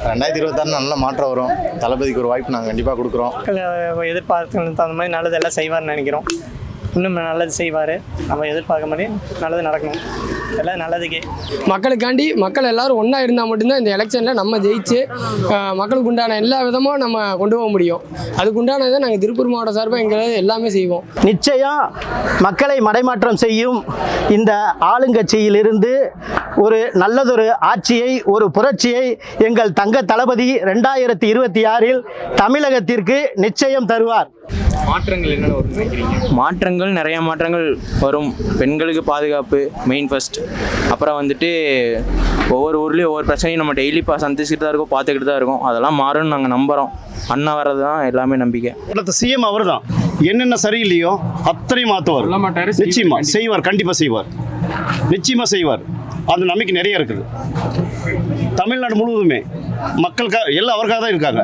2026 நல்ல மாற்றம் வரும். தளபதிக்கு ஒரு வாய்ப்பு நாங்கள் கண்டிப்பாக கொடுக்குறோம். எதிர்பார்த்து தகுந்த மாதிரி நல்லதெல்லாம் செய்வார்னு நினைக்கிறோம். இன்னும் நல்லது செய்வார். நம்ம எதிர்பார்க்க மாதிரி நல்லது நடக்கணும். எல்லாம் நல்லதுக்கே. மக்களுக்காண்டி மக்கள் எல்லாரும் ஒன்றா இருந்தால் மட்டும்தான் இந்த எலெக்ஷனில் நம்ம ஜெயிச்சு மக்களுக்கு உண்டான எல்லா விதமும் நம்ம கொண்டு போக முடியும். அதுக்கு உண்டானதை நாங்கள் திருப்பூர் மாவட்ட சார்பாக எங்களை எல்லாமே செய்வோம். நிச்சயம் மக்களை மடைமாற்றம் செய்யும் இந்த ஆளுங்கட்சியிலிருந்து ஒரு நல்லதொரு ஆட்சியை, ஒரு புரட்சியை எங்கள் தங்க தளபதி 2026 தமிழகத்திற்கு நிச்சயம் தருவார். மாற்றங்கள் என்ன நினைக்கிறீங்க? மாற்றங்கள் நிறைய மாற்றங்கள் வரும். பெண்களுக்கு பாதுகாப்பு மெயின் ஃபர்ஸ்ட். அப்புறம் வந்துட்டு ஒவ்வொரு ஊர்லேயும் ஒவ்வொரு பிரச்சனையும் நம்ம டெய்லி சந்திச்சுட்டு தான் இருக்கோம், பார்த்துக்கிட்டு தான் இருக்கோம். அதெல்லாம் மாறும்னு நாங்கள் நம்புகிறோம். அண்ணா வர்றது தான் எல்லாமே நம்பிக்கை. அடுத்த சிஎம் அவர் தான். என்னென்ன சரியில்லையோ அத்தனையும் மாற்றுவார். நிச்சயமாக செய்வார், கண்டிப்பாக செய்வார், நிச்சயமாக செய்வார். அந்த நம்பிக்கை நிறைய இருக்குது. தமிழ்நாடு முழுவதுமே மக்களுக்காக எல்லாம் அவருக்காக தான் இருக்காங்க.